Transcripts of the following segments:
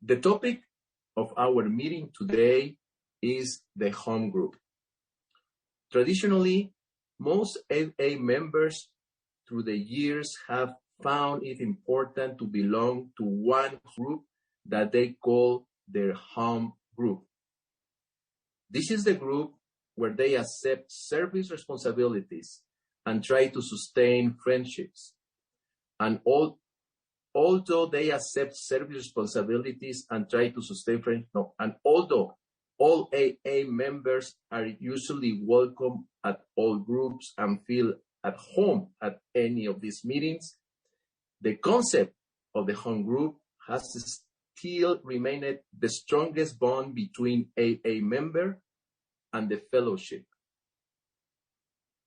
The topic of our meeting today is the home group. Traditionally, most AA members through the years have found it important to belong to one group that they call their home group. This is the group where they accept service responsibilities and try to sustain friendships. And although they accept service responsibilities and try to sustain friendships, and although all AA members are usually welcome at all groups and feel at home at any of these meetings, the concept of the home group has still remained the strongest bond between AA member and the fellowship.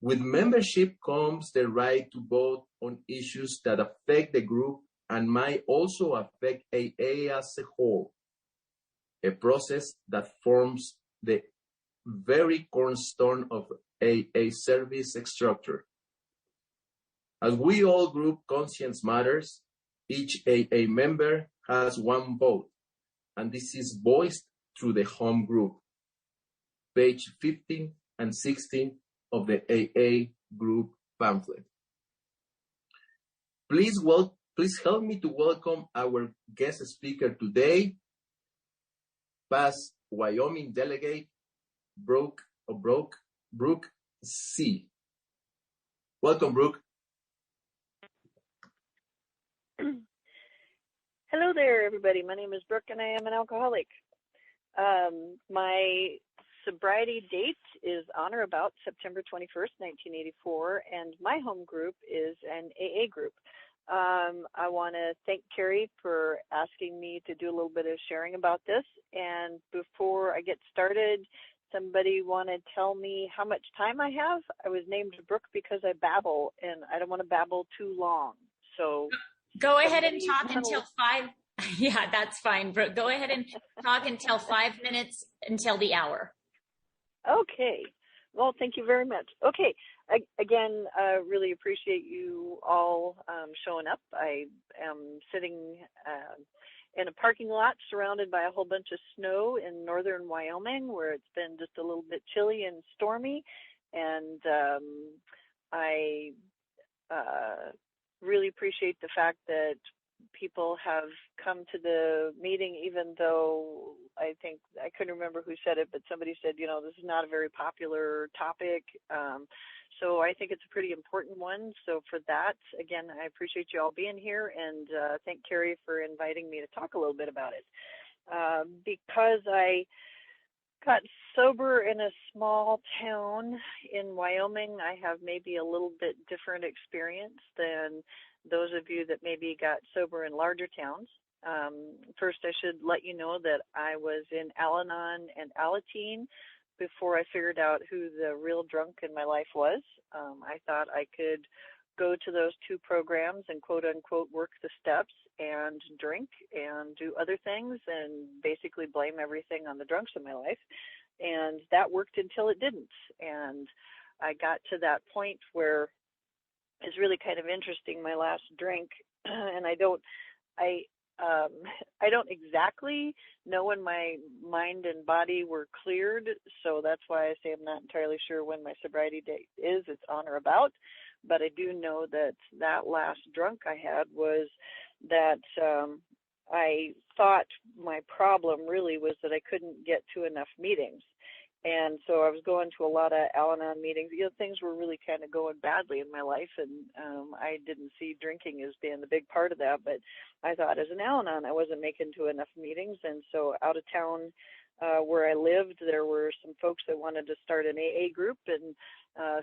With membership comes the right to vote on issues that affect the group and might also affect AA as a whole, a process that forms the very cornerstone of AA service structure. As we all group conscience matters, each AA member has one vote, and this is voiced through the home group. Page 15 and 16 of the AA group pamphlet. Please help me to welcome our guest speaker today, past Wyoming delegate, Brooke C. Welcome, Brooke. Hello there, everybody. My name is Brooke, and I am an alcoholic. My sobriety date is on or about September 21st, 1984, and my home group is an AA group. I want to thank Carrie for asking me to do a little bit of sharing about this. And before I get started, somebody want to tell me how much time I have? I was named Brooke because I babble, and I don't want to babble too long. So go ahead and talk until 5. Yeah, that's fine, Brooke. Go ahead and talk until 5 minutes until the hour. Okay. Well, thank you very much. Okay. Again, really appreciate you all showing up. I am sitting in a parking lot surrounded by a whole bunch of snow in northern Wyoming, where it's been just a little bit chilly and stormy. And I really appreciate the fact that people have come to the meeting, even though I think, I couldn't remember who said it, but somebody said, you know, this is not a very popular topic. So I think it's a pretty important one. So for that, again, I appreciate you all being here, and thank Carrie for inviting me to talk a little bit about it. Because I got sober in a small town in Wyoming, I have maybe a little bit different experience than those of you that maybe got sober in larger towns. First, I should let you know that I was in Al-Anon and Alateen before I figured out who the real drunk in my life was. I thought I could go to those two programs and quote unquote work the steps and drink and do other things and basically blame everything on the drunks in my life. And that worked until it didn't. And I got to that point where it's really kind of interesting, my last drink, and I don't exactly know when my mind and body were cleared, so that's why I say I'm not entirely sure when my sobriety date is. It's on or about, but I do know that that last drunk I had was that I thought my problem really was that I couldn't get to enough meetings. And so I was going to a lot of Al-Anon meetings. You know, things were really kind of going badly in my life, and I didn't see drinking as being the big part of that. But I thought as an Al-Anon, I wasn't making to enough meetings. And so out of town where I lived, there were some folks that wanted to start an AA group and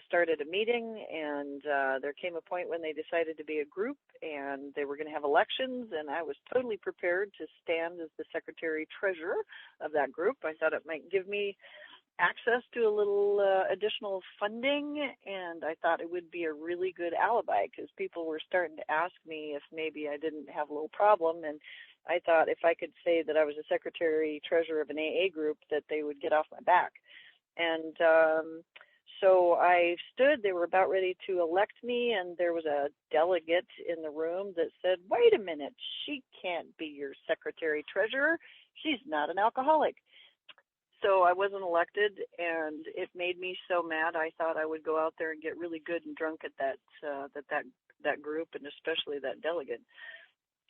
started a meeting. And there came a point when they decided to be a group, and they were going to have elections. And I was totally prepared to stand as the secretary treasurer of that group. I thought it might give me access to a little additional funding, and I thought it would be a really good alibi because people were starting to ask me if maybe I didn't have a little problem, and I thought if I could say that I was a secretary treasurer of an AA group that they would get off my back. And So I stood, they were about ready to elect me, and there was a delegate in the room that said, wait a minute, she can't be your secretary treasurer. She's not an alcoholic. So I wasn't elected, and it made me so mad. I thought I would go out there and get really good and drunk at that group, and especially that delegate.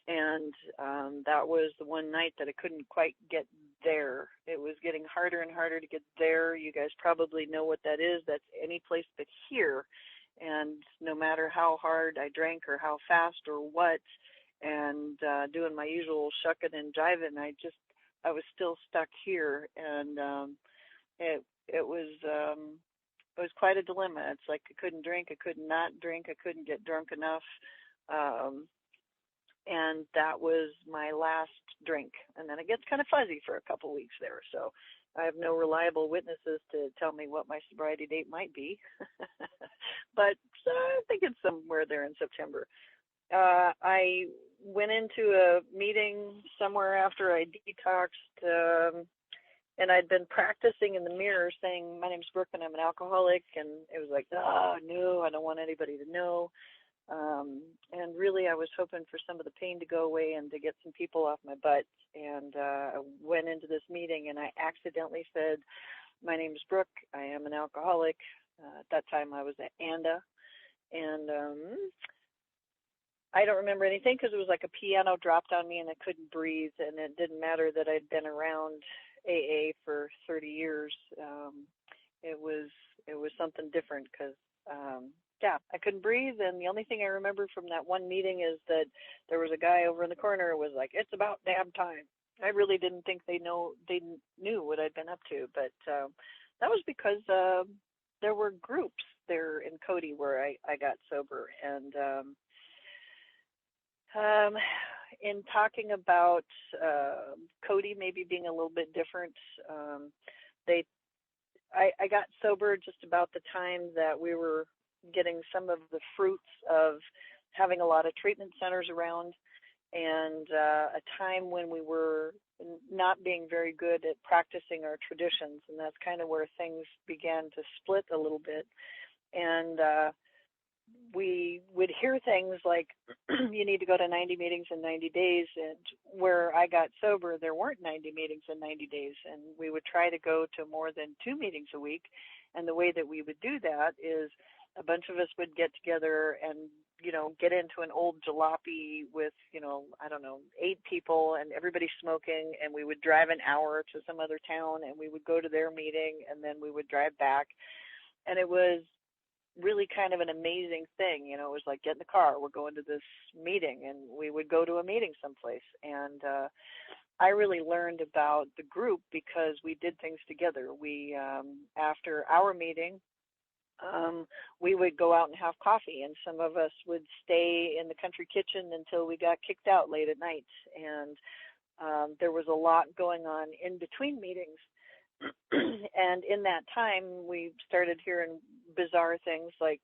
And that was the one night that I couldn't quite get there. It was getting harder and harder to get there. You guys probably know what that is. That's any place but here. And no matter how hard I drank or how fast or what, and doing my usual shucking and jiving, I was still stuck here. And it was quite a dilemma. It's like I couldn't drink, I could not drink, I couldn't get drunk enough. And that was my last drink. And then it gets kind of fuzzy for a couple of weeks there. So I have no reliable witnesses to tell me what my sobriety date might be. But I think it's somewhere there in September. I went into a meeting somewhere after I detoxed, and I'd been practicing in the mirror saying, my name's Brooke and I'm an alcoholic. And it was like, oh, no, I don't want anybody to know. And really, I was hoping for some of the pain to go away and to get some people off my butt. And I went into this meeting, and I accidentally said, my name is Brooke. I am an alcoholic. At that time, I was at ANDA. And I don't remember anything because it was like a piano dropped on me, and I couldn't breathe. And it didn't matter that I'd been around AA for 30 years. It was something different because yeah, I couldn't breathe, and the only thing I remember from that one meeting is that there was a guy over in the corner who was like, it's about damn time. I really didn't think they knew what I'd been up to, but that was because there were groups there in Cody where I got sober. And in talking about Cody maybe being a little bit different, I got sober just about the time that we were getting some of the fruits of having a lot of treatment centers around, and a time when we were not being very good at practicing our traditions. And that's kind of where things began to split a little bit. And we would hear things like, you need to go to 90 meetings in 90 days. And where I got sober, there weren't 90 meetings in 90 days. And we would try to go to more than 2 meetings a week. And the way that we would do that is a bunch of us would get together and, get into an old jalopy with, 8 people and everybody smoking. And we would drive an hour to some other town, and we would go to their meeting, and then we would drive back. And it was really kind of an amazing thing. It was like, get in the car, we're going to this meeting, and we would go to a meeting someplace. And I really learned about the group because we did things together. We, after our meeting, we would go out and have coffee, and some of us would stay in the country kitchen until we got kicked out late at night. And there was a lot going on in between meetings. And in that time, we started hearing bizarre things like,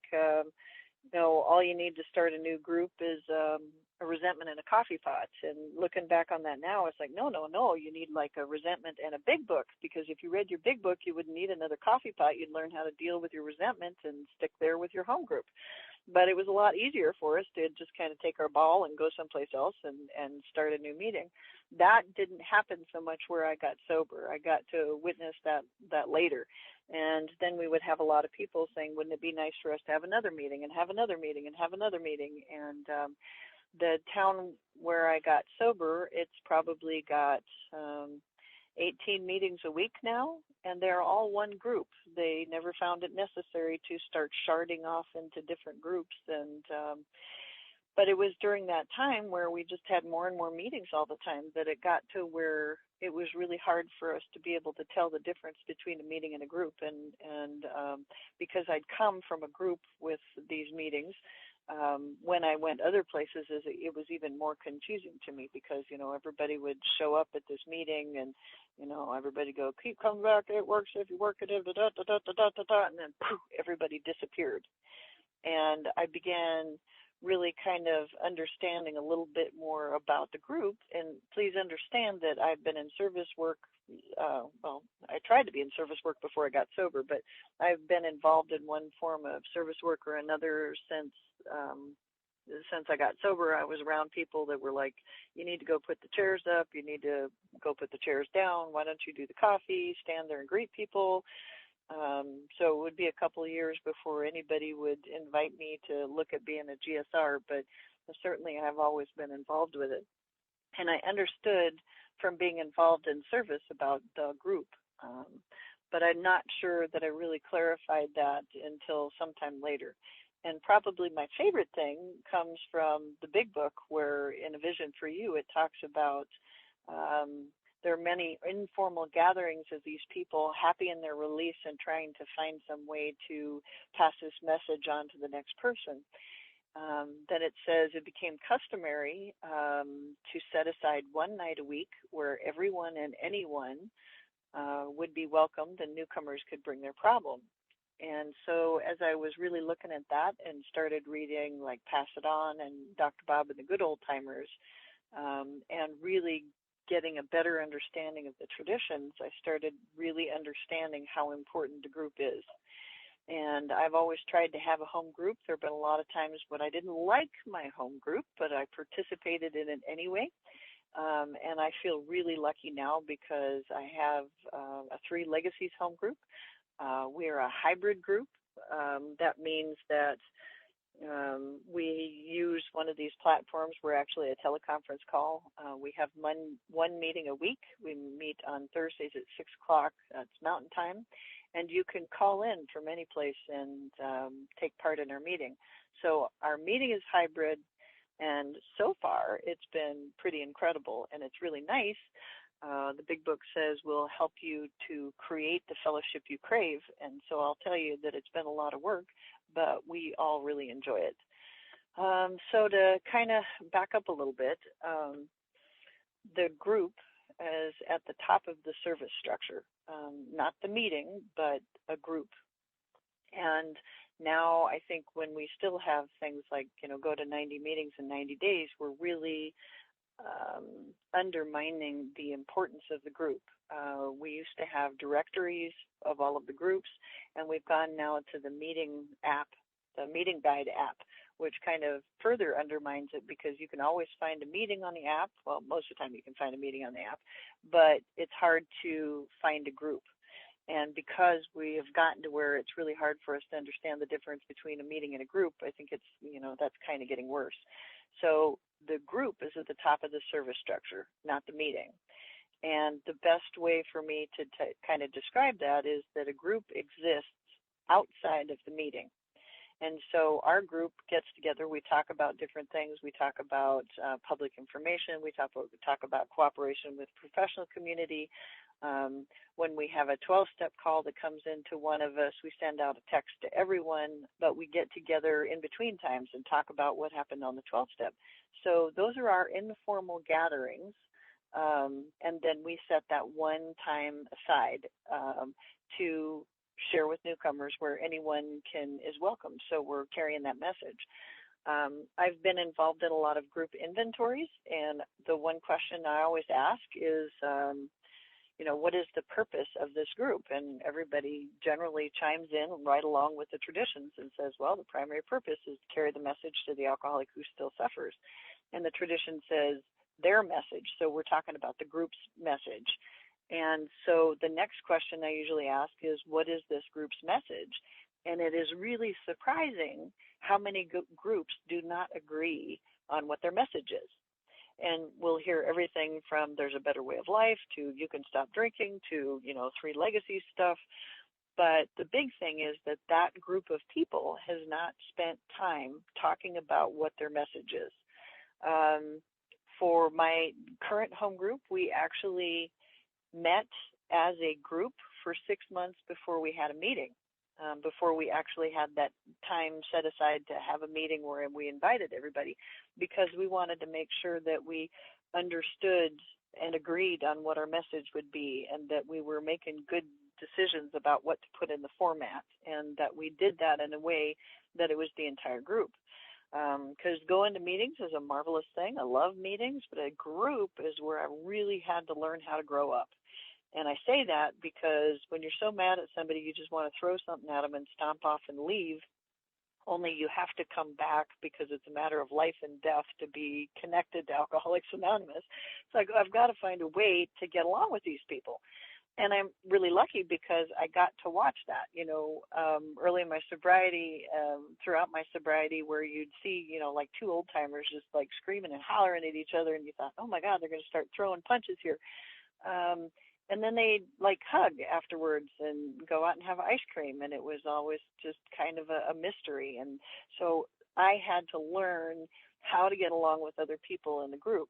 all you need to start a new group is a resentment and a coffee pot. And looking back on that now, it's like, no, you need like a resentment and a big book, because if you read your big book, you wouldn't need another coffee pot. You'd learn how to deal with your resentment and stick there with your home group. But it was a lot easier for us to just kind of take our ball and go someplace else and start a new meeting. That didn't happen so much where I got sober. I got to witness that later. And then we would have a lot of people saying, wouldn't it be nice for us to have another meeting and have another meeting and have another meeting? And the town where I got sober, it's probably got 18 meetings a week now, and they're all one group. They never found it necessary to start sharding off into different groups. And but it was during that time where we just had more and more meetings all the time that it got to where it was really hard for us to be able to tell the difference between a meeting and a group. And because I'd come from a group with these meetings, when I went other places, it was even more confusing to me because, everybody would show up at this meeting and, everybody go, keep coming back, it works if you work it, and then poof, everybody disappeared. And I began really kind of understanding a little bit more about the group. And please understand that I've been in service work. Well, I tried to be in service work before I got sober, but I've been involved in one form of service work or another since I got sober. I was around people that were like, you need to go put the chairs up. You need to go put the chairs down. Why don't you do the coffee, stand there and greet people? So it would be a couple of years before anybody would invite me to look at being a GSR, but certainly I've always been involved with it. And I understood from being involved in service about the group, but I'm not sure that I really clarified that until sometime later. And probably my favorite thing comes from the big book, where in A Vision for You, it talks about there are many informal gatherings of these people happy in their release and trying to find some way to pass this message on to the next person. Then it says it became customary to set aside one night a week where everyone and anyone would be welcomed and newcomers could bring their problem. And so as I was really looking at that and started reading like Pass It On and Dr. Bob and the Good Old Timers, and really getting a better understanding of the traditions, I started really understanding how important the group is. And I've always tried to have a home group. There have been a lot of times when I didn't like my home group, but I participated in it anyway. And I feel really lucky now because I have a Three Legacies home group. We are a hybrid group. That means that we use one of these platforms. We're actually a teleconference call. We have one meeting a week. We meet on Thursdays at 6 o'clock. That's Mountain Time. And you can call in from any place and take part in our meeting. So our meeting is hybrid, and so far it's been pretty incredible, and it's really nice. The big book says we'll help you to create the fellowship you crave, and so I'll tell you that it's been a lot of work, but we all really enjoy it. So to kind of back up a little bit, the group is at the top of the service structure, not the meeting, but a group. And now I think when we still have things like, go to 90 meetings in 90 days, we're really undermining the importance of the group. We used to have directories of all of the groups, and we've gone now to the meeting app, the meeting guide app, which kind of further undermines it because you can always find a meeting on the app. Well, most of the time you can find a meeting on the app, but it's hard to find a group. And because we have gotten to where it's really hard for us to understand the difference between a meeting and a group, I think it's, that's kind of getting worse. So the group is at the top of the service structure, not the meeting. And the best way for me to kind of describe that is that a group exists outside of the meeting. And so our group gets together. We talk about different things. We talk about public information. We talk about cooperation with professional community. When we have a 12-step call that comes into one of us, we send out a text to everyone, but we get together in between times and talk about what happened on the 12-step. So those are our informal gatherings. And then we set that one time aside to share with newcomers where anyone is welcome. So we're carrying that message. I've been involved in a lot of group inventories, and the one question I always ask is, what is the purpose of this group? And everybody generally chimes in right along with the traditions and says, well, the primary purpose is to carry the message to the alcoholic who still suffers. And the tradition says their message. So we're talking about the group's message. And so the next question I usually ask is, what is this group's message? And it is really surprising how many groups do not agree on what their message is. And we'll hear everything from there's a better way of life to you can stop drinking to, Three Legacies stuff. But the big thing is that group of people has not spent time talking about what their message is. For my current home group, we actually met as a group for 6 months before we had a meeting, before we actually had that time set aside to have a meeting where we invited everybody, because we wanted to make sure that we understood and agreed on what our message would be, and that we were making good decisions about what to put in the format, and that we did that in a way that it was the entire group. Because going to meetings is a marvelous thing. I love meetings, but a group is where I really had to learn how to grow up. And I say that because when you're so mad at somebody, you just want to throw something at them and stomp off and leave. Only you have to come back because it's a matter of life and death to be connected to Alcoholics Anonymous. So I've got to find a way to get along with these people. And I'm really lucky because I got to watch that, early in my sobriety, throughout my sobriety, where you'd see, like two old timers just like screaming and hollering at each other. And you thought, oh my God, they're going to start throwing punches here. And then they'd like hug afterwards and go out and have ice cream. And it was always just kind of a mystery. And so I had to learn how to get along with other people in the group.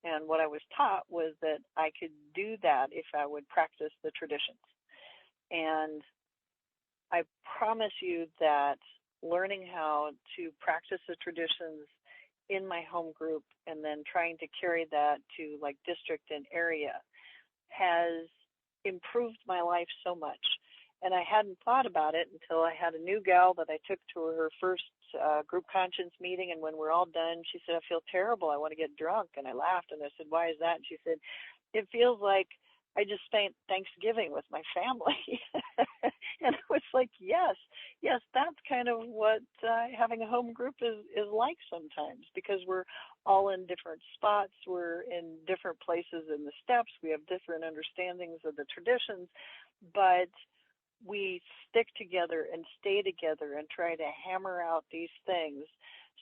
And what I was taught was that I could do that if I would practice the traditions. And I promise you that learning how to practice the traditions in my home group and then trying to carry that to like district and area has improved my life so much. And I hadn't thought about it until I had a new gal that I took to her first group conscience meeting. And when we're all done, she said, I feel terrible. I want to get drunk. And I laughed and I said, why is that? And she said, it feels like I just spent Thanksgiving with my family. And I was like, yes, that's kind of what having a home group is like sometimes, because we're all in different spots. We're in different places in the steps. We have different understandings of the traditions, but we stick together and stay together and try to hammer out these things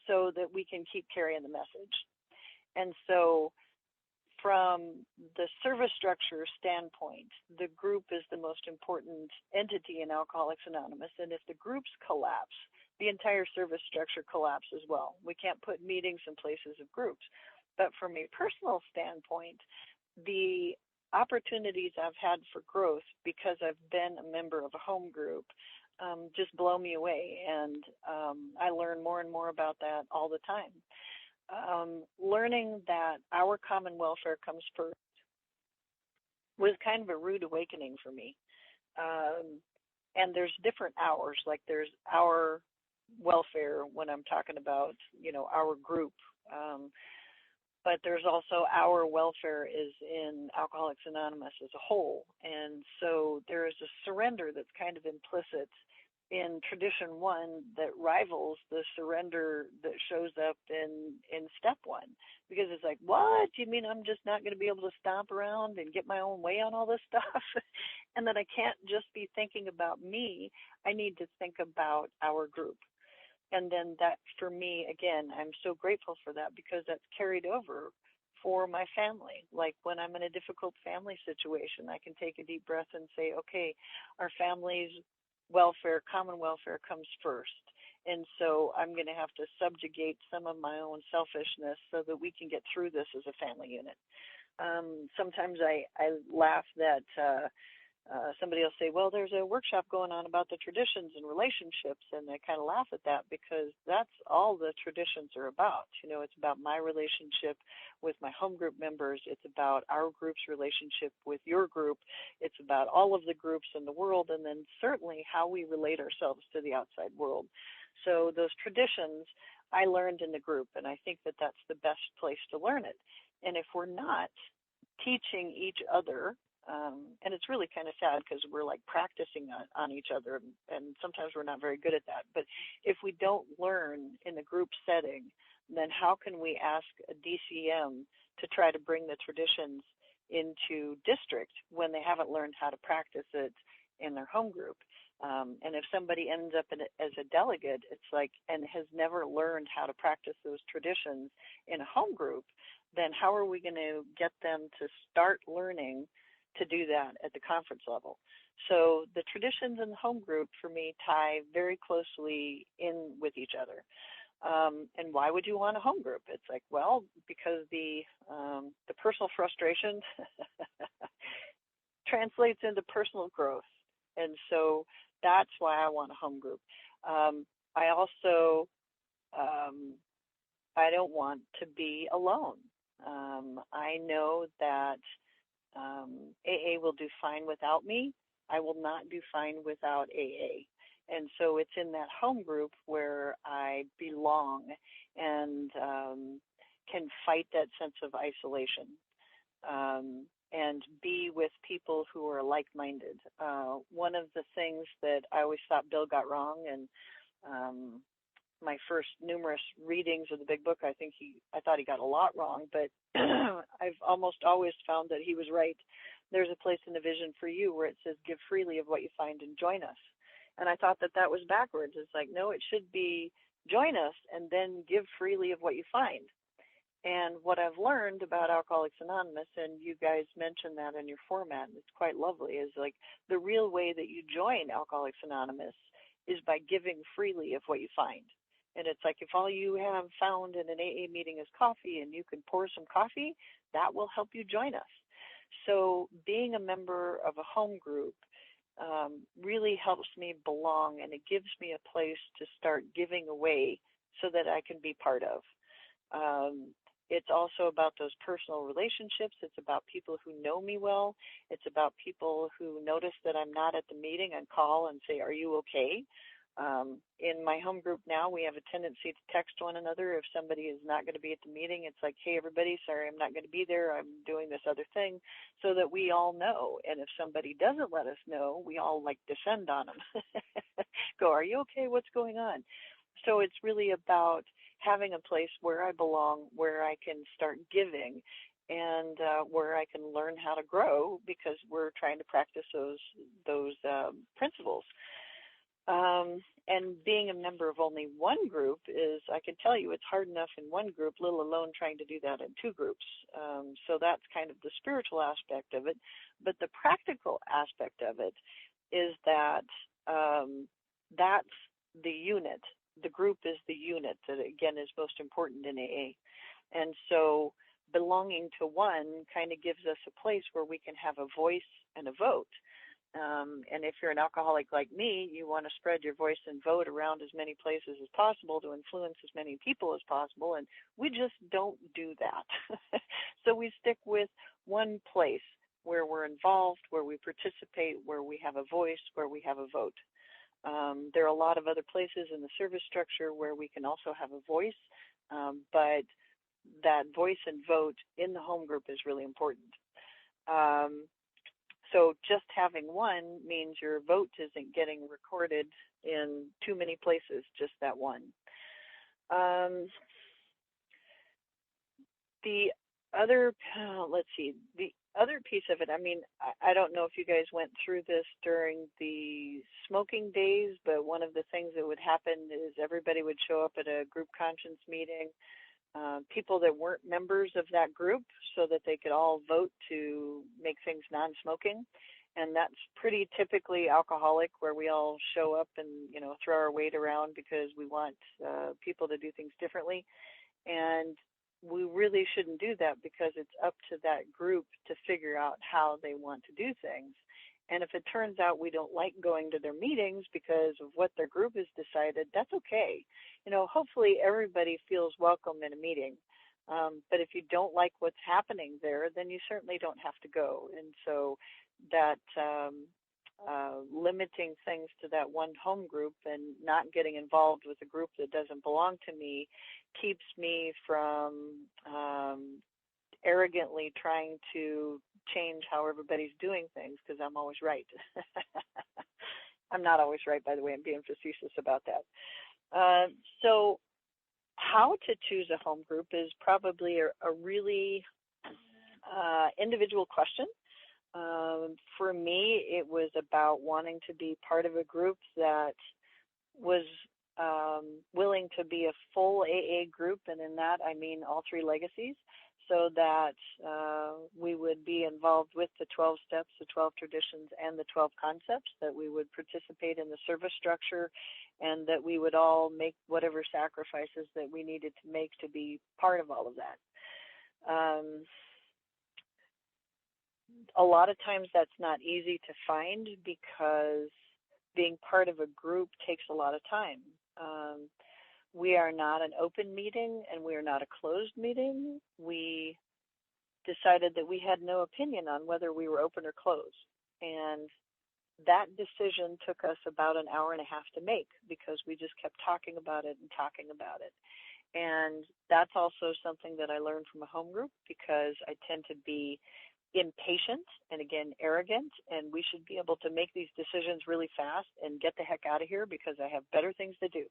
so that we can keep carrying the message. And so from the service structure standpoint, the group is the most important entity in Alcoholics Anonymous. And if the groups collapse, the entire service structure collapses as well. We can't put meetings in places of groups. But from a personal standpoint, the opportunities I've had for growth because I've been a member of a home group just blow me away. And I learn more and more about that all the time. Learning that our common welfare comes first was kind of a rude awakening for me. And there's different hours, like there's our welfare when I'm talking about, our group. But there's also our welfare is in Alcoholics Anonymous as a whole. And so there is a surrender that's kind of implicit in tradition one that rivals the surrender that shows up in step one. Because it's like, what? You mean I'm just not going to be able to stomp around and get my own way on all this stuff? And that I can't just be thinking about me. I need to think about our group. And then that, for me, again, I'm so grateful for that because that's carried over for my family. Like when I'm in a difficult family situation, I can take a deep breath and say, okay, our family's welfare, common welfare comes first. And so I'm going to have to subjugate some of my own selfishness so that we can get through this as a family unit. Sometimes I laugh that somebody will say, well, there's a workshop going on about the traditions and relationships. And I kind of laugh at that because that's all the traditions are about. It's about my relationship with my home group members. It's about our group's relationship with your group. It's about all of the groups in the world. And then certainly how we relate ourselves to the outside world. So those traditions I learned in the group. And I think that that's the best place to learn it. And if we're not teaching each other, and it's really kind of sad because we're like practicing on each other, and sometimes we're not very good at that. But if we don't learn in the group setting, then how can we ask a DCM to try to bring the traditions into district when they haven't learned how to practice it in their home group? And if somebody ends up as a delegate, it's like, and has never learned how to practice those traditions in a home group, then how are we going to get them to start learning to do that at the conference level? So the traditions in the home group for me tie very closely in with each other. And why would you want a home group? It's like, well, because the personal frustration translates into personal growth. And so that's why I want a home group. I also, I don't want to be alone. I know that AA will do fine without me. I will not do fine without AA. And so it's in that home group where I belong and can fight that sense of isolation and be with people who are like-minded. One of the things that I always thought Bill got wrong, and my first numerous readings of the Big Book, I thought he got a lot wrong, but I've almost always found that he was right. There's a place in the vision for you where it says, give freely of what you find and join us. And I thought that was backwards. It's like, no, it should be join us and then give freely of what you find. And what I've learned about Alcoholics Anonymous, and you guys mentioned that in your format, and it's quite lovely, is like the real way that you join Alcoholics Anonymous is by giving freely of what you find. And it's like if all you have found in an AA meeting is coffee and you can pour some coffee, that will help you join us. So being a member of a home group really helps me belong, and it gives me a place to start giving away so that I can be part of. It's also about those personal relationships. It's about people who know me well. It's about people who notice that I'm not at the meeting and call and say, are you okay? In my home group now, we have a tendency to text one another. If somebody is not going to be at the meeting, it's like, hey, everybody, sorry, I'm not going to be there. I'm doing this other thing, so that we all know. And if somebody doesn't let us know, we all like descend on them. Go, are you okay? What's going on? So it's really about having a place where I belong, where I can start giving, and where I can learn how to grow, because we're trying to practice those principles. And being a member of only one group is, I can tell you, it's hard enough in one group, let alone trying to do that in two groups. So that's kind of the spiritual aspect of it. But the practical aspect of it is that that's the unit. The group is the unit that, again, is most important in AA. And so belonging to one kind of gives us a place where we can have a voice and a vote. And if you're an alcoholic like me, you want to spread your voice and vote around as many places as possible to influence as many people as possible, and we just don't do that. So we stick with one place where we're involved, where we participate, where we have a voice, where we have a vote. There are a lot of other places in the service structure where we can also have a voice, but that voice and vote in the home group is really important. So just having one means your vote isn't getting recorded in too many places, just that one. The other, the other piece of it, I mean, I don't know if you guys went through this during the smoking days, but one of the things that would happen is everybody would show up at a group conscience meeting, people that weren't members of that group, so that they could all vote to make things non-smoking. And that's pretty typically alcoholic, where we all show up and, throw our weight around because we want people to do things differently. And we really shouldn't do that, because it's up to that group to figure out how they want to do things. And if it turns out we don't like going to their meetings because of what their group has decided, that's okay. Hopefully everybody feels welcome in a meeting. But if you don't like what's happening there, then you certainly don't have to go. And so that limiting things to that one home group and not getting involved with a group that doesn't belong to me keeps me from arrogantly trying to change how everybody's doing things, because I'm always right. I'm not always right, by the way. I'm being facetious about that. So how to choose a home group is probably a really individual question. For me, it was about wanting to be part of a group that was willing to be a full AA group, and in that I mean all three legacies, so that we would be involved with the 12 steps, the 12 traditions, and the 12 concepts, that we would participate in the service structure, and that we would all make whatever sacrifices that we needed to make to be part of all of that. A lot of times that's not easy to find, because being part of a group takes a lot of time. We are not an open meeting, and we are not a closed meeting. We decided that we had no opinion on whether we were open or closed. And that decision took us about an hour and a half to make because we just kept talking about it and talking about it. And that's also something that I learned from a home group because I tend to be impatient and, again, arrogant, and we should be able to make these decisions really fast and get the heck out of here because I have better things to do.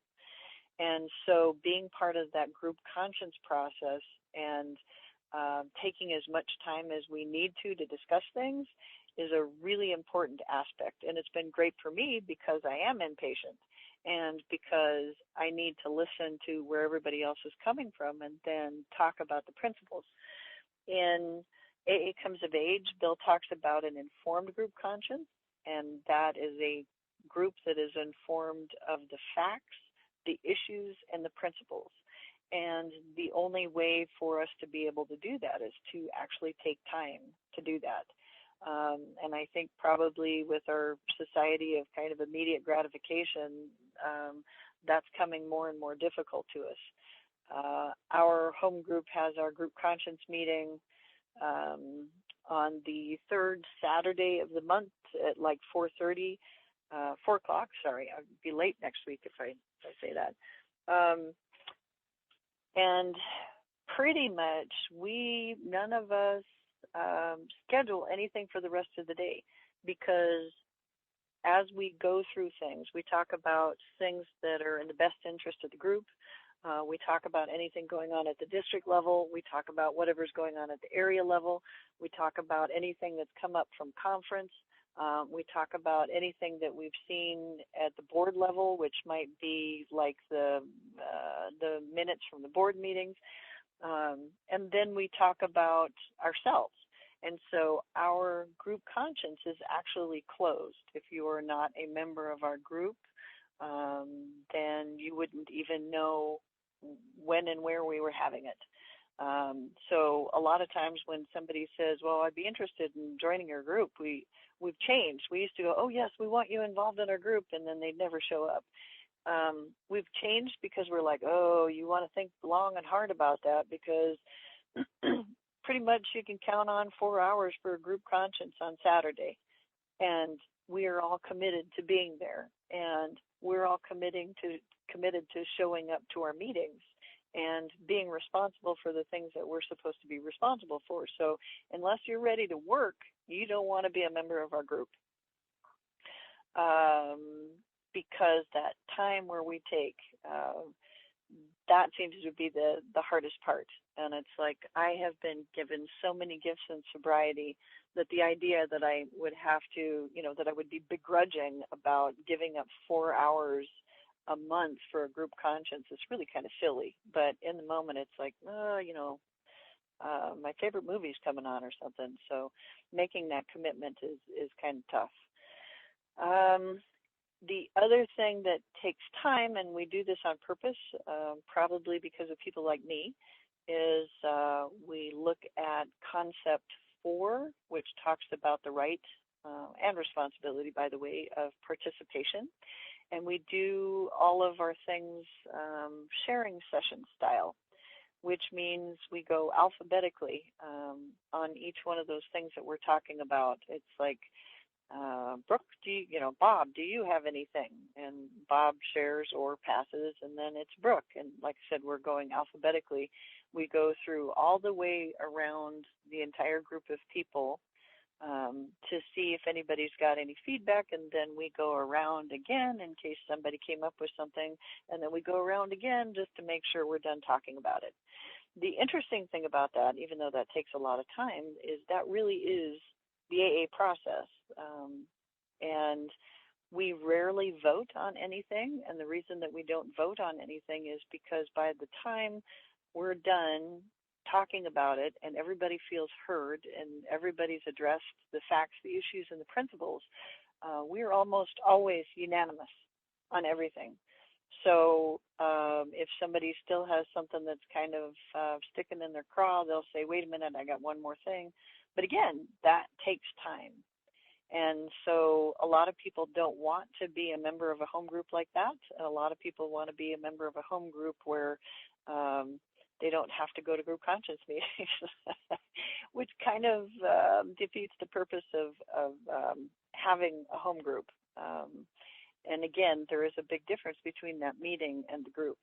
And so being part of that group conscience process and taking as much time as we need to discuss things is a really important aspect. And it's been great for me because I am impatient and because I need to listen to where everybody else is coming from and then talk about the principles. In AA Comes of Age, Bill talks about an informed group conscience, and that is a group that is informed of the facts, the issues, and the principles. And the only way for us to be able to do that is to actually take time to do that. And I think probably with our society of kind of immediate gratification, that's coming more and more difficult to us. Our home group has our group conscience meeting on the third Saturday of the month at like 4 o'clock. Sorry, I'll be late next week if I say that. And pretty much none of us schedule anything for the rest of the day because as we go through things, we talk about things that are in the best interest of the group. We talk about anything going on at the district level. We talk about whatever's going on at the area level. We talk about anything that's come up from conference. We talk about anything that we've seen at the board level, which might be like the minutes from the board meetings. And then we talk about ourselves. And so our group conscience is actually closed. If you are not a member of our group, then you wouldn't even know when and where we were having it. So a lot of times when somebody says, well, I'd be interested in joining your group, we've changed. We used to go, oh, yes, we want you involved in our group, and then they'd never show up. We've changed because we're like, oh, you want to think long and hard about that because pretty much you can count on 4 hours for a group conscience on Saturday. And we are all committed to being there. And we're all committed to showing up to our meetings and being responsible for the things that we're supposed to be responsible for. So unless you're ready to work, you don't want to be a member of our group. Because that time where we take, that seems to be the hardest part. And it's like I have been given so many gifts in sobriety that the idea that I would have to, that I would be begrudging about giving up 4 hours a month for a group conscience is really kind of silly. But in the moment, it's like, my favorite movie's coming on or something. So making that commitment is kind of tough. The other thing that takes time, and we do this on purpose, probably because of people like me, is we look at concept 4, which talks about the right and responsibility, by the way, of participation. And we do all of our things sharing session style, which means we go alphabetically on each one of those things that we're talking about. It's like, Brooke, Bob, do you have anything? And Bob shares or passes, and then it's Brooke. And like I said, we're going alphabetically. We go through all the way around the entire group of people to see if anybody's got any feedback, and then we go around again in case somebody came up with something, and then we go around again just to make sure we're done talking about it. The interesting thing about that, even though that takes a lot of time, is that really is the AA process. And we rarely vote on anything, and the reason that we don't vote on anything is because by the time we're done talking about it and everybody feels heard and everybody's addressed the facts, the issues, and the principles, we're almost always unanimous on everything. So if somebody still has something that's kind of sticking in their craw, they'll say, wait a minute, I got one more thing. But again, that takes time. And so a lot of people don't want to be a member of a home group like that. And a lot of people want to be a member of a home group where they don't have to go to group conscience meetings, which kind of defeats the purpose of having a home group. And again, there is a big difference between that meeting and the group.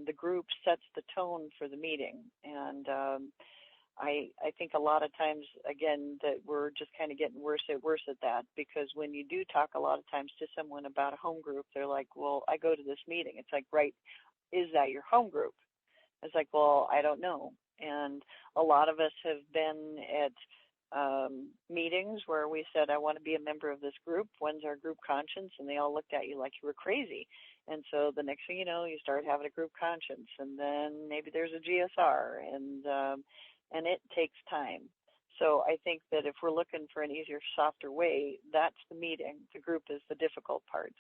The group sets the tone for the meeting, and I think a lot of times, again, that we're just kind of getting worse at that, because when you do talk a lot of times to someone about a home group, they're like, well, I go to this meeting. It's like, right, is that your home group? It's like, well, I don't know. And a lot of us have been at meetings where we said, I want to be a member of this group. When's our group conscience? And they all looked at you like you were crazy. And so the next thing you know, you start having a group conscience, and then maybe there's a GSR, and it takes time. So I think that if we're looking for an easier, softer way, that's the meeting. The group is the difficult part.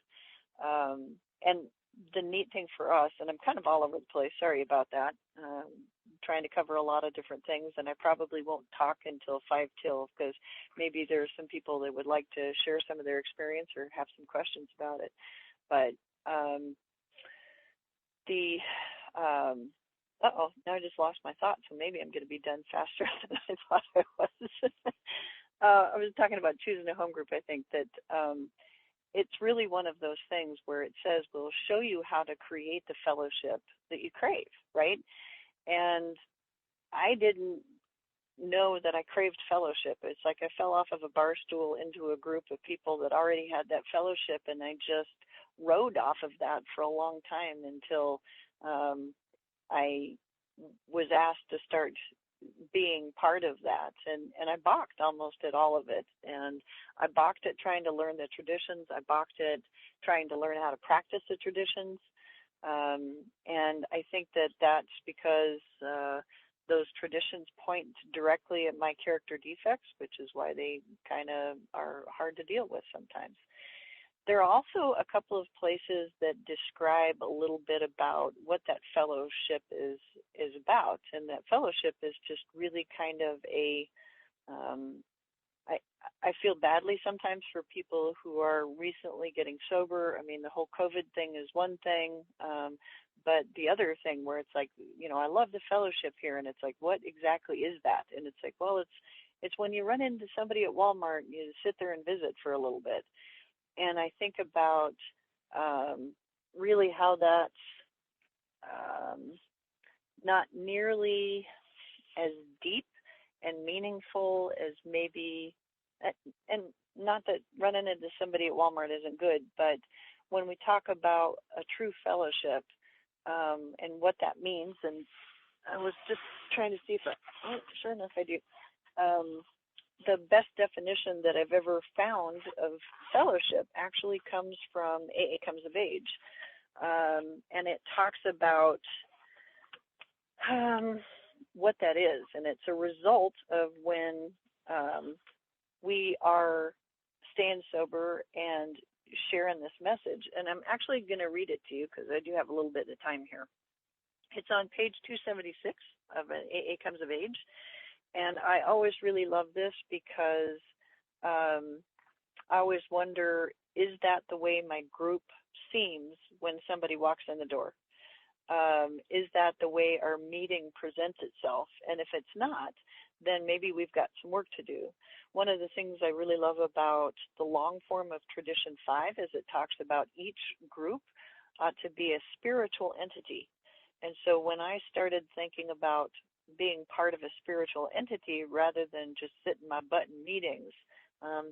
And the neat thing for us, and I'm kind of all over the place, sorry about that, trying to cover a lot of different things, and I probably won't talk until 5 till, because maybe there's some people that would like to share some of their experience or have some questions about it. But now I just lost my thought, so maybe I'm going to be done faster than I thought I was. I was talking about choosing a home group. I think that it's really one of those things where it says we'll show you how to create the fellowship that you crave, right? And I didn't know that I craved fellowship. It's like I fell off of a bar stool into a group of people that already had that fellowship, and I just rode off of that for a long time until I was asked to start being part of that, and I balked almost at all of it. And I balked at trying to learn the traditions. I balked at trying to learn how to practice the traditions. And I think that that's because those traditions point directly at my character defects, which is why they kind of are hard to deal with sometimes. There are also a couple of places that describe a little bit about what that fellowship is about. And that fellowship is just really kind of a, I feel badly sometimes for people who are recently getting sober. I mean, the whole COVID thing is one thing, but the other thing where it's like, I love the fellowship here, and it's like, what exactly is that? And it's like, well, it's when you run into somebody at Walmart and you sit there and visit for a little bit. And I think about really how that's not nearly as deep and meaningful as maybe, and not that running into somebody at Walmart isn't good, but when we talk about a true fellowship and what that means, and I was just trying to see if sure enough I do. The best definition that I've ever found of fellowship actually comes from AA Comes of Age. And it talks about what that is. And it's a result of when we are staying sober and sharing this message. And I'm actually going to read it to you because I do have a little bit of time here. It's on page 276 of AA Comes of Age. And I always really love this because I always wonder, is that the way my group seems when somebody walks in the door? Is that the way our meeting presents itself? And if it's not, then maybe we've got some work to do. One of the things I really love about the long form of Tradition 5 is it talks about each group ought to be a spiritual entity. And so when I started thinking about being part of a spiritual entity rather than just sitting my butt in meetings,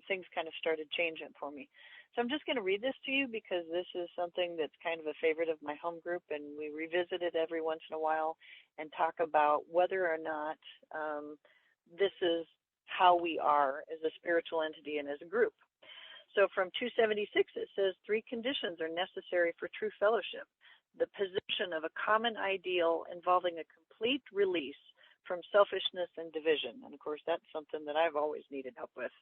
things kind of started changing for me. So I'm just going to read this to you because this is something that's kind of a favorite of my home group, and we revisit it every once in a while and talk about whether or not this is how we are as a spiritual entity and as a group. So from 276, it says 3 conditions are necessary for true fellowship. The possession of a common ideal involving a complete release from selfishness and division. And of course, that's something that I've always needed help with.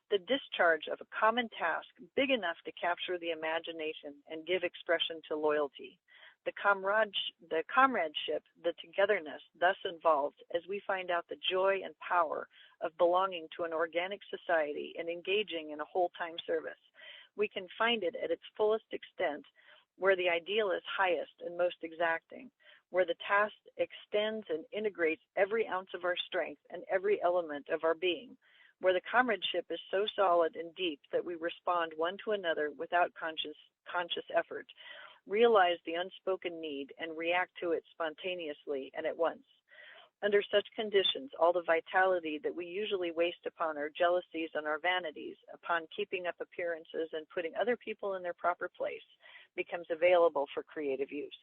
The discharge of a common task big enough to capture the imagination and give expression to loyalty. The comradeship, the togetherness thus involved as we find out the joy and power of belonging to an organic society and engaging in a whole-time service. We can find it at its fullest extent where the ideal is highest and most exacting, where the task extends and integrates every ounce of our strength and every element of our being, where the comradeship is so solid and deep that we respond one to another without conscious effort, realize the unspoken need, and react to it spontaneously and at once. Under such conditions, all the vitality that we usually waste upon our jealousies and our vanities, upon keeping up appearances and putting other people in their proper place, becomes available for creative use.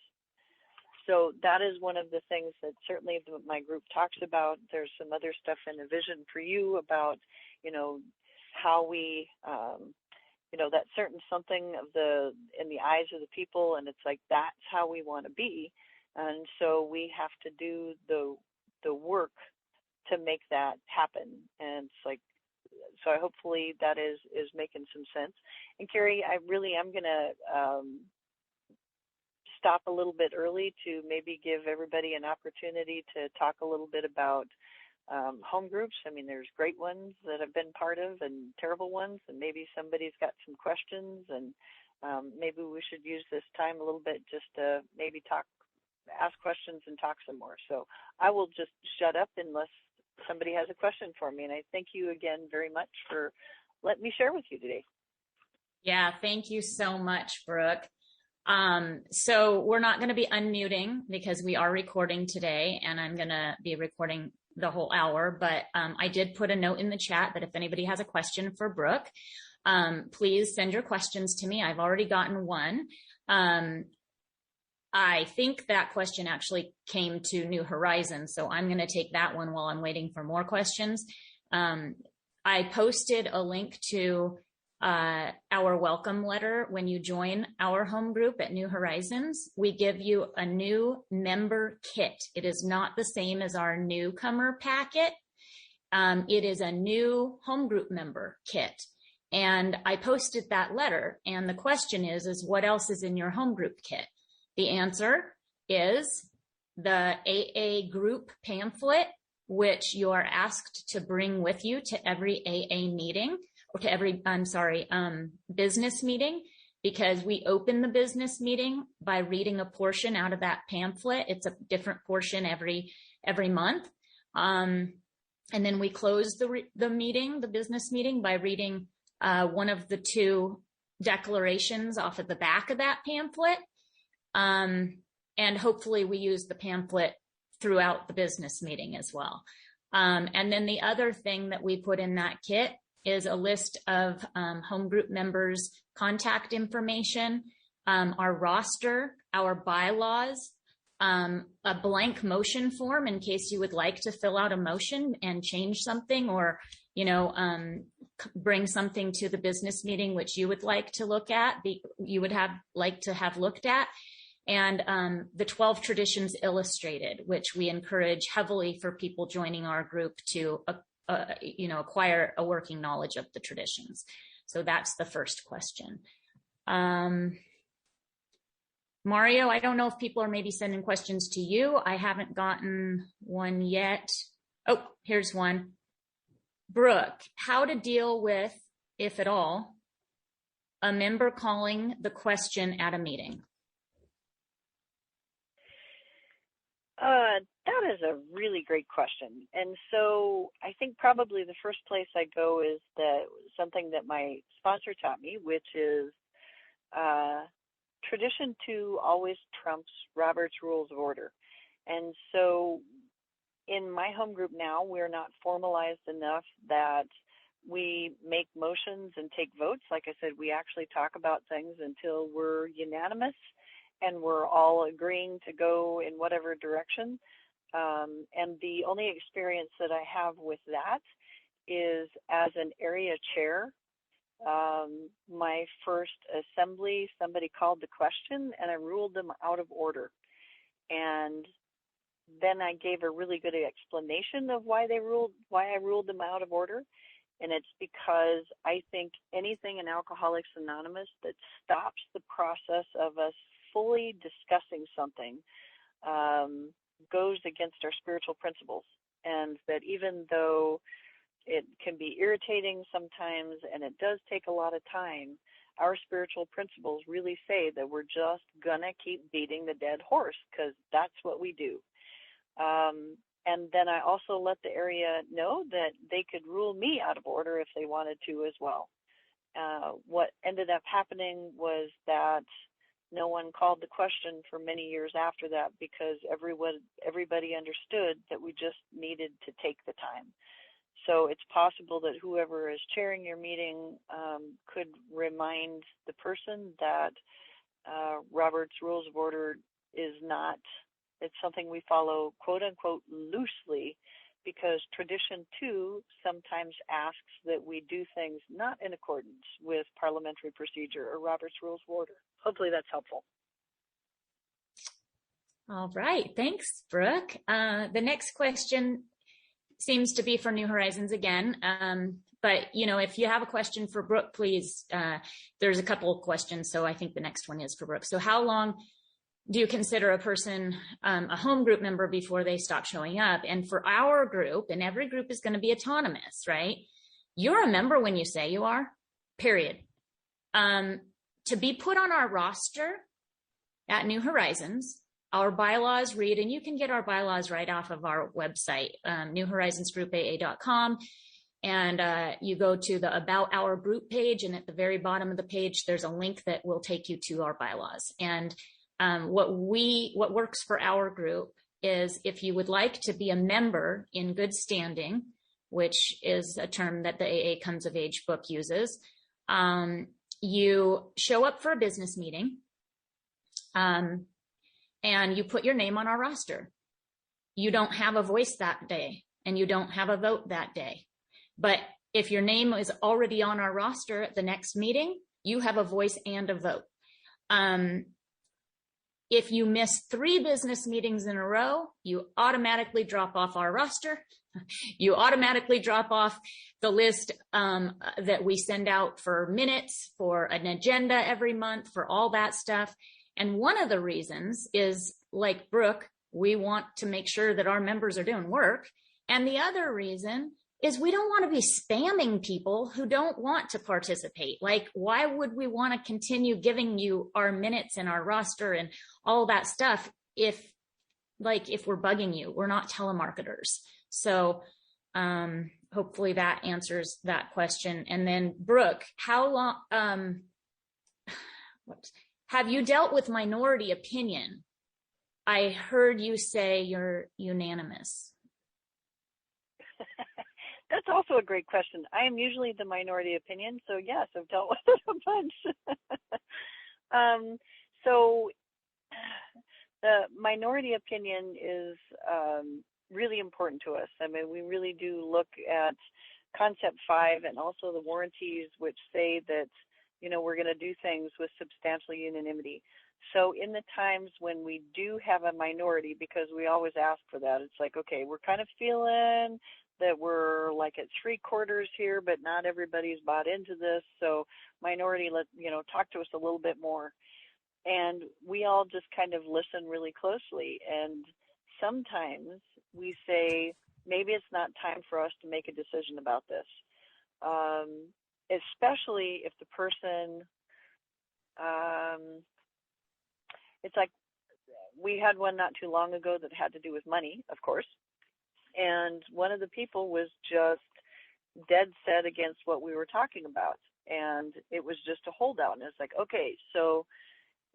So that is one of the things that certainly my group talks about. There's some other stuff in the vision for you about, how we, that certain something in the eyes of the people, and it's like that's how we want to be. And so we have to do the work to make that happen. And it's like, so hopefully that is making some sense. And Carrie, I really am going to stop a little bit early to maybe give everybody an opportunity to talk a little bit about home groups. I mean, there's great ones that I've been part of and terrible ones, and maybe somebody's got some questions, and maybe we should use this time a little bit just to maybe ask questions and talk some more. So I will just shut up unless somebody has a question for me. And I thank you again very much for letting me share with you today. Yeah, thank you so much, Brooke. So we're not going to be unmuting because we are recording today, and I'm going to be recording the whole hour, but I did put a note in the chat that if anybody has a question for Brooke, please send your questions to me. I've already gotten one. I think that question actually came to New Horizons, so I'm going to take that one while I'm waiting for more questions. I posted a link to our welcome letter. When you join our home group at New Horizons, we give you a new member kit. It is not the same as our newcomer packet. It is a new home group member kit. And I posted that letter, and the question is what else is in your home group kit? The answer is the AA group pamphlet, which you are asked to bring with you to every AA meeting, or to every, business meeting, because we open the business meeting by reading a portion out of that pamphlet. It's a different portion every month. And then we close the business meeting by reading one of the two declarations off of the back of that pamphlet. And hopefully we use the pamphlet throughout the business meeting as well. And then the other thing that we put in that kit is a list of home group members' contact information, our roster, our bylaws, a blank motion form in case you would like to fill out a motion and change something, or bring something to the business meeting which you would like to look at, like to have looked at, and the 12 Traditions Illustrated, which we encourage heavily for people joining our group to acquire a working knowledge of the traditions. So that's the first question. Mario, I don't know if people are maybe sending questions to you. I haven't gotten one yet. Oh, here's one. Brooke, how to deal with, if at all, a member calling the question at a meeting? That is a really great question. And so I think probably the first place I go is something that my sponsor taught me, which is tradition 2 always trumps Robert's Rules of Order. And so in my home group now, we're not formalized enough that we make motions and take votes. Like I said, we actually talk about things until we're unanimous and we're all agreeing to go in whatever direction. And the only experience that I have with that is as an area chair. My first assembly, somebody called the question and I ruled them out of order. And then I gave a really good explanation of why I ruled them out of order. And it's because I think anything in Alcoholics Anonymous that stops the process of us fully discussing something goes against our spiritual principles. And that even though it can be irritating sometimes and it does take a lot of time, our spiritual principles really say that we're just gonna keep beating the dead horse, because that's what we do. And then I also let the area know that they could rule me out of order if they wanted to as well. What ended up happening was that no one called the question for many years after that, because everybody understood that we just needed to take the time. So it's possible that whoever is chairing your meeting could remind the person that Robert's Rules of Order is not, it's something we follow quote unquote loosely, because tradition too sometimes asks that we do things not in accordance with parliamentary procedure or Robert's Rules of Order. Hopefully that's helpful. All right, thanks, Brooke. The next question seems to be for New Horizons again. But, you know, if you have a question for Brooke, please, there's a couple of questions. So I think the next one is for Brooke. So how long do you consider a person a home group member before they stop showing up? And for our group, and every group is going to be autonomous, right? You're a member when you say you are, period. To be put on our roster at New Horizons, our bylaws read, and you can get our bylaws right off of our website, newhorizonsgroupaa.com. And you go to the About Our Group page, and at the very bottom of the page, there's a link that will take you to our bylaws. And what works for our group is, if you would like to be a member in good standing, which is a term that the AA Comes of Age book uses, you show up for a business meeting, and you put your name on our roster. You don't have a voice that day, and you don't have a vote that day. But if your name is already on our roster at the next meeting, you have a voice and a vote. If you miss 3 business meetings in a row, you automatically drop off our roster. You automatically drop off the list that we send out for minutes, for an agenda every month, for all that stuff. And one of the reasons is, like Brooke, we want to make sure that our members are doing work. And the other reason is we don't want to be spamming people who don't want to participate. Like, why would we want to continue giving you our minutes and our roster and all that stuff if we're bugging you? We're not telemarketers. So hopefully that answers that question. And then Brooke, how long, have you dealt with minority opinion? I heard you say you're unanimous. That's also a great question. I am usually the minority opinion, so yes, I've dealt with it a bunch. So the minority opinion is really important to us. I mean, we really do look at Concept 5 and also the warranties, which say that, you know, we're going to do things with substantial unanimity. So in the times when we do have a minority, because we always ask for that, it's like, okay, we're kind of feeling that we're like at 3/4 here, but not everybody's bought into this. So minority, talk to us a little bit more. And we all just kind of listen really closely. And sometimes we say, maybe it's not time for us to make a decision about this. Especially if the person, it's like, we had one not too long ago that had to do with money, of course. And one of the people was just dead set against what we were talking about. And it was just a holdout. And it's like, okay, so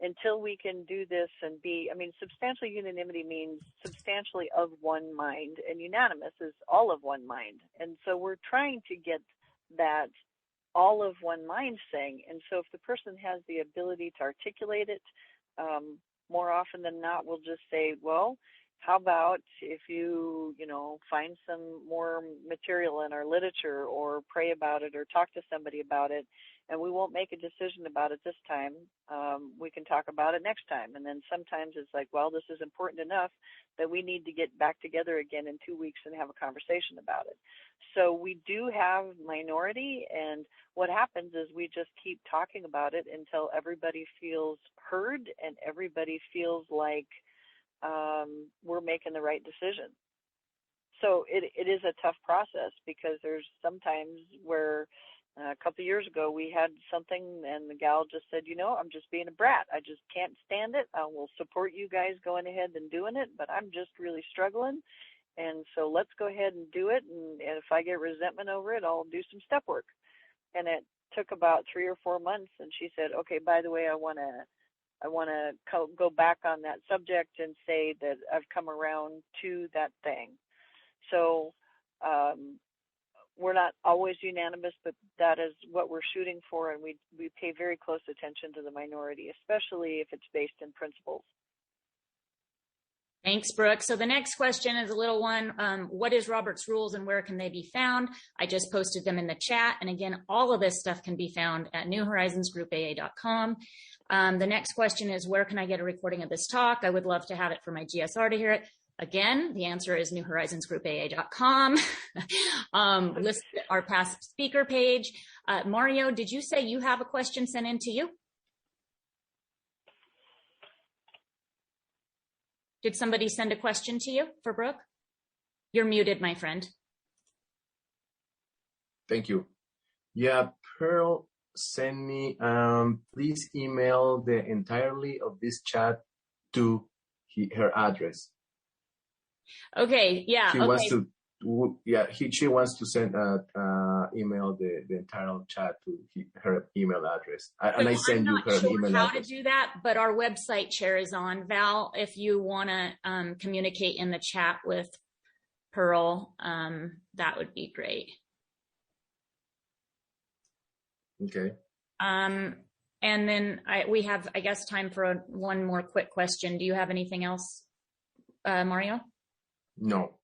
until we can do this and substantial unanimity means substantially of one mind, and unanimous is all of one mind. And so we're trying to get that all of one mind thing. And so if the person has the ability to articulate it, more often than not, we'll just say, well, how about if you, find some more material in our literature, or pray about it, or talk to somebody about it, and we won't make a decision about it this time. We can talk about it next time. And then sometimes it's like, well, this is important enough that we need to get back together again in 2 weeks and have a conversation about it. So we do have minority, and what happens is we just keep talking about it until everybody feels heard and everybody feels like we're making the right decision. So it is a tough process, because there's sometimes where couple of years ago, we had something, and the gal just said, you know, I'm just being a brat. I just can't stand it. I will support you guys going ahead and doing it, but I'm just really struggling. And so let's go ahead and do it. And if I get resentment over it, I'll do some step work. And it took about 3 or 4 months. And she said, okay, by the way, I want to go back on that subject and say that I've come around to that thing. So we're not always unanimous, but that is what we're shooting for. And we pay very close attention to the minority, especially if it's based in principles. Thanks, Brooke. So the next question is a little one. What is Robert's Rules and where can they be found? I just posted them in the chat. And again, all of this stuff can be found at newhorizonsgroupaa.com. The next question is, where can I get a recording of this talk? I would love to have it for my GSR to hear it. Again, the answer is newhorizonsgroupaa.com. List our past speaker page. Mario, did you say you have a question sent in to you? Did somebody send a question to you for Brooke? You're muted, my friend. Thank you. Yeah, Pearl sent me, please email the entirety of this chat to her address. Okay, yeah. She wants to, yeah, she wants to send email the entire chat to her email address. And I send you her email address. I'm not sure how to do that, but our website share is on. Val, if you want to communicate in the chat with Pearl, that would be great. Okay. And then we have, I guess, time for one more quick question. Do you have anything else, Mario? No.